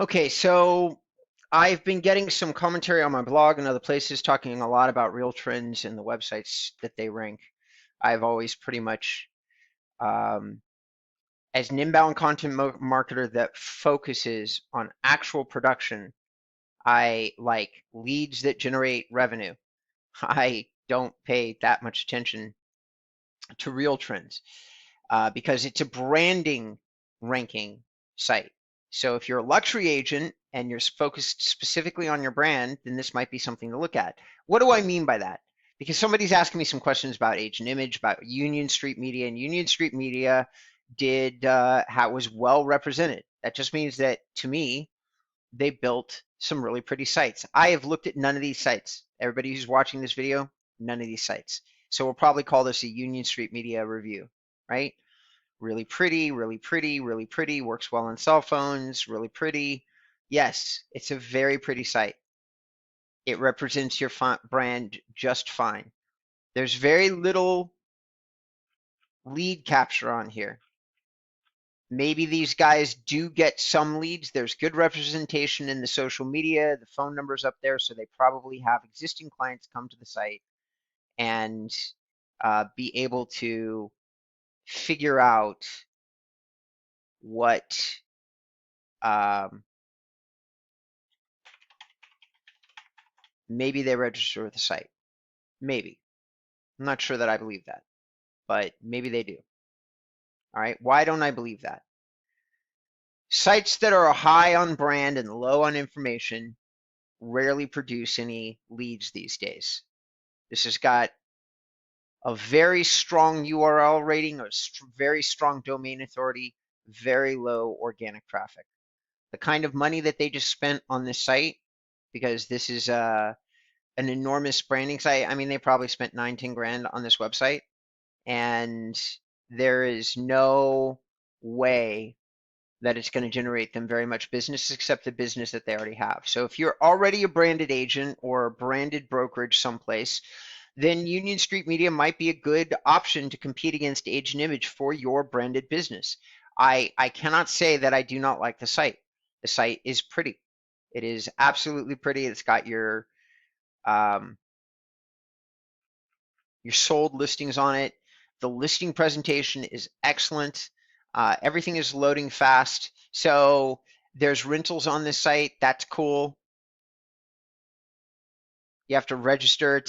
Okay, so I've been getting some commentary on my blog and other places talking a lot about real trends and the websites that they rank. I've always pretty much, um, as an inbound content marketer that focuses on actual production, I like leads that generate revenue. I don't pay that much attention to real trends because it's a branding ranking site. So if you're a luxury agent and you're focused specifically on your brand, then this might be something to look at. What do I mean by that? Because somebody's asking me some questions about Agent Image, about Union Street Media, and Union Street Media was well represented. That just means that to me, they built some really pretty sites. I have looked at none of these sites. Everybody who's watching this video, none of these sites. So we'll probably call this a Union Street Media review, right? Really pretty, really pretty, really pretty, works well on cell phones, really pretty. Yes, it's a very pretty site. It represents your brand just fine. There's very little lead capture on here. Maybe these guys do get some leads. There's good representation in the social media. The phone number's up there, so they probably have existing clients come to the site and be able to figure out what um, maybe they register with the site. Maybe. I'm not sure that I believe that, but maybe they do. All right. Why don't I believe that? Sites that are high on brand and low on information rarely produce any leads these days. This has got a very strong URL rating, a very strong domain authority, very low organic traffic. The kind of money that they just spent on this site, because this is an enormous branding site. I mean, they probably spent 10 grand on this website, and there is no way that it's going to generate them very much business except the business that they already have. So if you're already a branded agent or a branded brokerage someplace, then Union Street Media might be a good option to compete against Agent Image for your branded business. I cannot say that I do not like the site. The site is pretty. It is absolutely pretty. It's got um, your sold listings on it. The listing presentation is excellent. Everything is loading fast. So there's rentals on this site. That's cool. You have to register.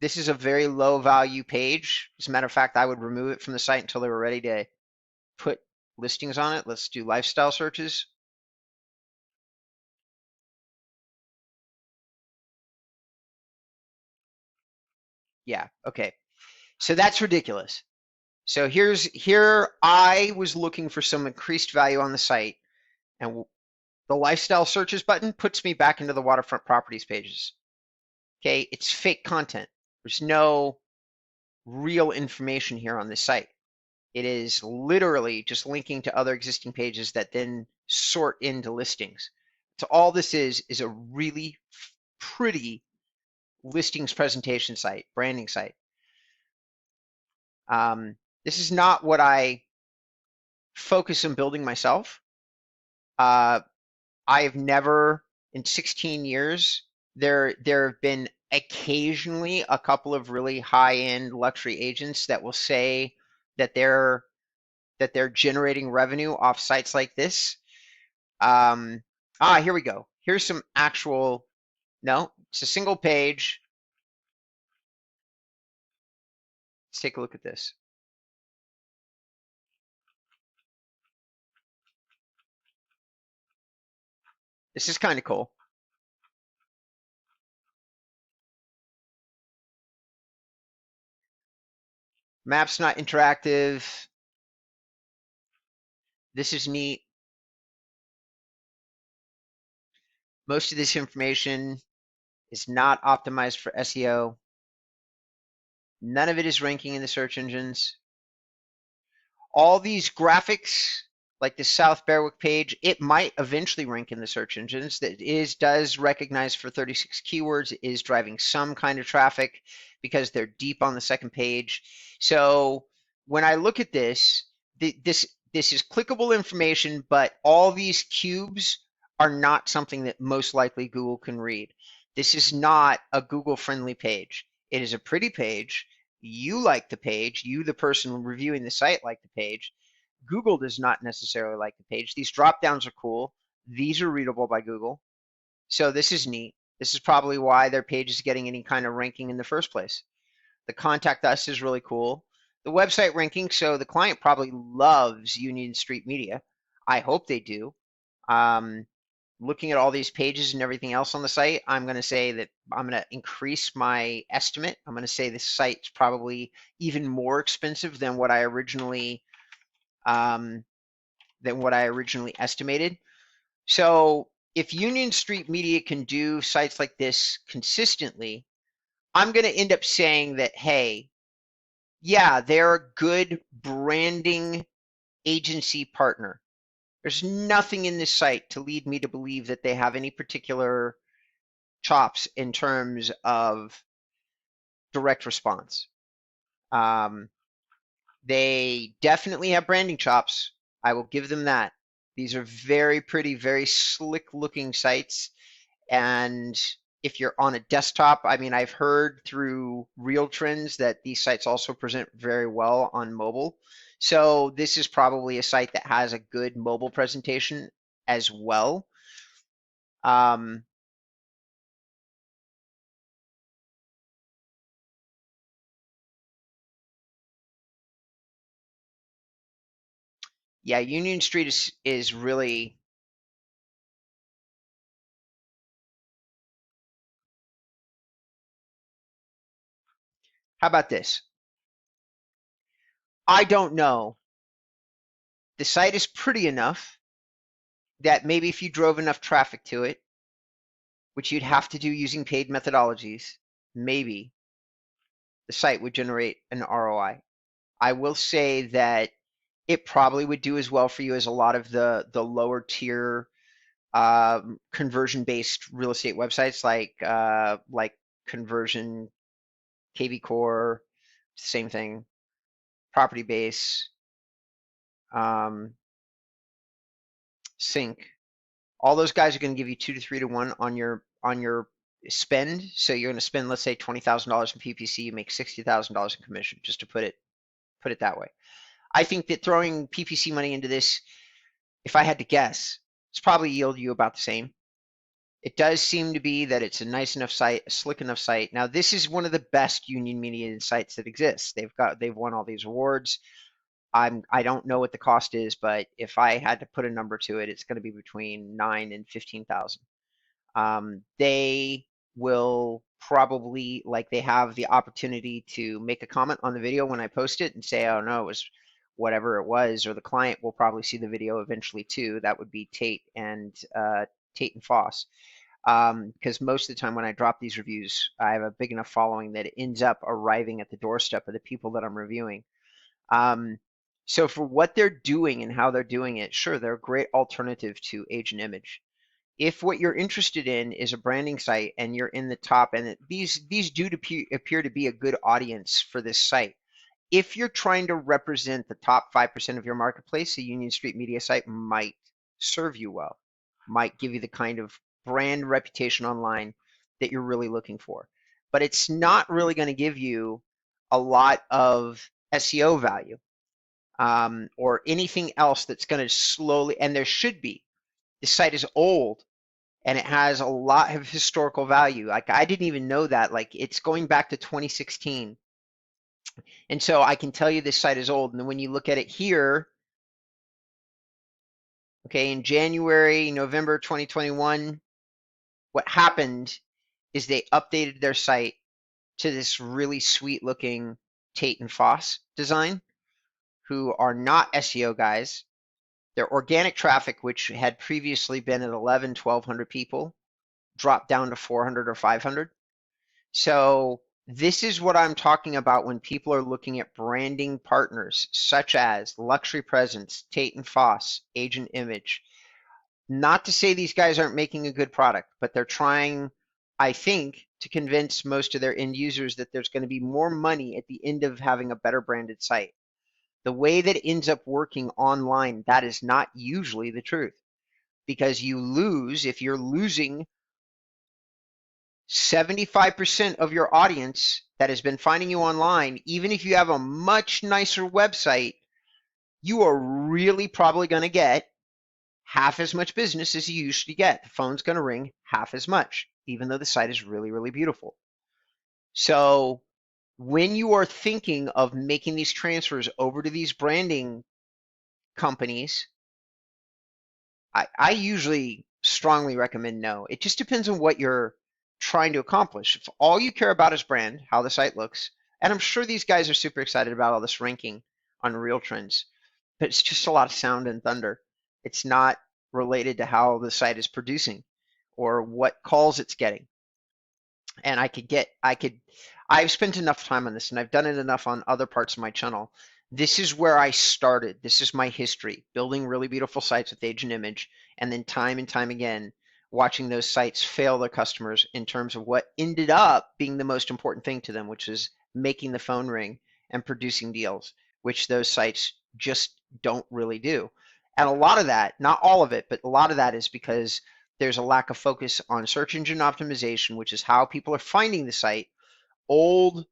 This is a very low value page. As a matter of fact, I would remove it from the site until they were ready to put listings on it. Let's do lifestyle searches. Yeah, okay. So that's ridiculous. So here I was looking for some increased value on the site, and the lifestyle searches button puts me back into the waterfront properties pages. Okay, it's fake content. There's no real information here on this site. It is literally just linking to other existing pages that then sort into listings. So all this is a really pretty listings presentation site, branding site. This is not what I focus on building myself. I've never, in 16 years, there have been occasionally a couple of really high-end luxury agents that will say that they're generating revenue off sites like this. Here we go. Here's some actual, no, it's a single page. Let's take a look at this. This is kind of cool. Map's not interactive. This is neat. Most of this information is not optimized for SEO. None of it is ranking in the search engines. All these graphics, like the South Berwick page, it might eventually rank in the search engines. That does recognize for 36 keywords. It is driving some kind of traffic because they're deep on the second page. So when I look at this is clickable information, but all these cubes are not something that most likely Google can read. This is not a Google-friendly page. It is a pretty page. You like the page. You, the person reviewing the site, like the page. Google does not necessarily like the page. These drop downs are cool. These are readable by Google. So this is neat. This is probably why their page is getting any kind of ranking in the first place. The contact us is really cool. The website ranking, so the client probably loves Union Street Media. I hope they do. Um, Looking at all these pages and everything else on the site, I'm going to say that I'm going to increase my estimate. I'm going to say this site's probably even more expensive than what I originally um, estimated. So if Union Street Media can do sites like this consistently, I'm going to end up saying that, hey, yeah, they're a good branding agency partner. There's nothing in this site to lead me to believe that they have any particular chops in terms of direct response. Um, they definitely have branding chops. I will give them that. These are very pretty, very slick looking sites. And if you're on a desktop, I mean, I've heard through Real Trends that these sites also present very well on mobile. So this is probably a site that has a good mobile presentation as well. Um, yeah, Union Street is really. How about this? I don't know. The site is pretty enough that maybe if you drove enough traffic to it, which you'd have to do using paid methodologies, maybe the site would generate an ROI. I will say that it probably would do as well for you as a lot of the lower tier conversion based real estate websites like Conversion, KV Core, same thing, Property Base, um, Sync. All those guys are going to give you 2 to 3 to 1 on your spend. So you're going to spend, let's say, $20,000 in PPC, you make $60,000 in commission, just to put it that way. I think that throwing PPC money into this, if I had to guess, it's probably yield you about the same. It does seem to be that it's a nice enough site, a slick enough site. Now, this is one of the best union media sites that exists. They've won all these awards. I don't know what the cost is, but if I had to put a number to it, it's going to be between 9 and 15,000. They will probably, like, they have the opportunity to make a comment on the video when I post it and say, oh no, it was whatever it was, or the client will probably see the video eventually too. That would be Tate and Foss. Because most of the time when I drop these reviews, I have a big enough following that it ends up arriving at the doorstep of the people that I'm reviewing. Um, so for what they're doing and how they're doing it, sure, they're a great alternative to Agent Image. If what you're interested in is a branding site and you're in the top, and these do appear to be a good audience for this site. If you're trying to represent the top 5% of your marketplace, a Union Street Media site might serve you well, might give you the kind of brand reputation online that you're really looking for. But it's not really going to give you a lot of SEO value or anything else that's going to slowly, and there should be. This site is old and it has a lot of historical value. Like, I didn't even know that. Like, it's going back to 2016. And so I can tell you this site is old. And then when you look at it here, okay, in January, November 2021, what happened is they updated their site to this really sweet looking Tate and Foss design, who are not SEO guys. Their organic traffic, which had previously been at 1,100 people, dropped down to 400 or 500. So this is what I'm talking about when people are looking at branding partners such as Luxury Presence, Tate and Foss, Agent Image. Not to say these guys aren't making a good product, but they're trying, I think, to convince most of their end users that there's going to be more money at the end of having a better branded site. The way that it ends up working online, that is not usually the truth. because you lose, if you're losing 75% of your audience that has been finding you online, even if you have a much nicer website, you are really probably going to get half as much business as you usually get. The phone's going to ring half as much, even though the site is really, really beautiful. So when you are thinking of making these transfers over to these branding companies, I usually strongly recommend no. It just depends on what you're trying to accomplish. If all you care about is brand, how the site looks, and I'm sure these guys are super excited about all this ranking on Real Trends, but it's just a lot of sound and thunder. It's not related to how the site is producing or what calls it's getting. And I've spent enough time on this and I've done it enough on other parts of my channel. This is where I started. This is my history, building really beautiful sites with age and image, and then time and time again, watching those sites fail their customers in terms of what ended up being the most important thing to them, which is making the phone ring and producing deals, which those sites just don't really do. And a lot of that, not all of it, but a lot of that is because there's a lack of focus on search engine optimization, which is how people are finding the site. Old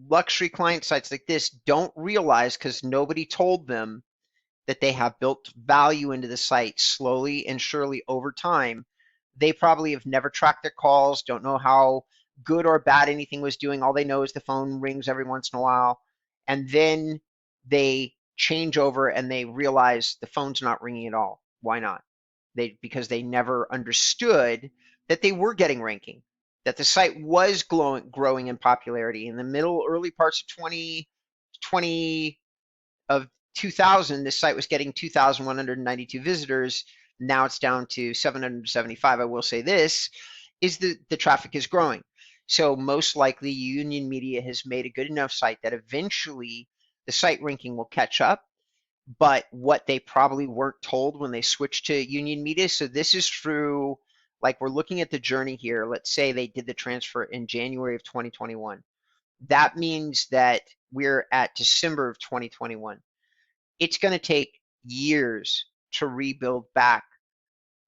luxury client sites like this don't realize, because nobody told them, that they have built value into the site slowly and surely over time. They probably have never tracked their calls, don't know how good or bad anything was doing. All they know is the phone rings every once in a while. And then they change over and they realize the phone's not ringing at all. Why not? Because they never understood that they were getting ranking, that the site was growing in popularity. In the early parts of 2020 of 2000, this site was getting 2,192 visitors. Now it's down to 775. I will say this is the traffic is growing. So most likely Union Media has made a good enough site that eventually the site ranking will catch up. But what they probably weren't told when they switched to Union Media. So this is through, like, we're looking at the journey here. Let's say they did the transfer in January of 2021. That means that we're at December of 2021. It's going to take years to rebuild back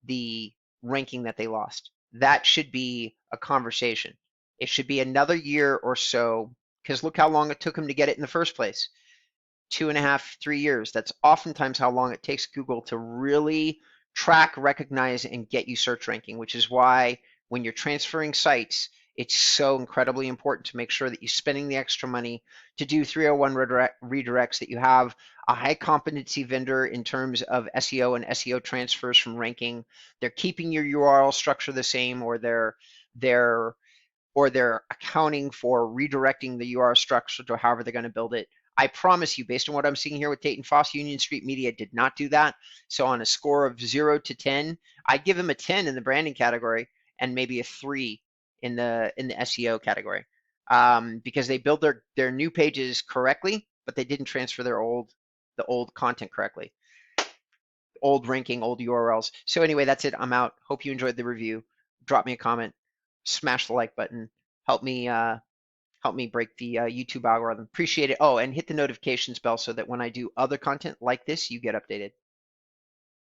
the ranking that they lost. That should be a conversation. It should be another year or so, because look how long it took them to get it in the first place. 2.5, 3 years. That's oftentimes how long it takes Google to really track, recognize, and get you search ranking, which is why when you're transferring sites, it's so incredibly important to make sure that you're spending the extra money to do 301 redirects, that you have a high competency vendor in terms of SEO and SEO transfers from ranking. They're keeping your URL structure the same, or they're accounting for redirecting the URL structure to however they're going to build it. I promise you, based on what I'm seeing here with Tate & Foss, Union Street Media did not do that. So on a score of 0 to 10, I'd give them a 10 in the branding category and maybe a 3 in the SEO category, because they build their new pages correctly, but they didn't transfer the old content correctly, old ranking, old URLs. So anyway, that's it. I'm out. Hope you enjoyed the review. Drop me a comment, smash the like button, help me break the YouTube algorithm. Appreciate it. Oh, and hit the notifications bell so that when I do other content like this, you get updated.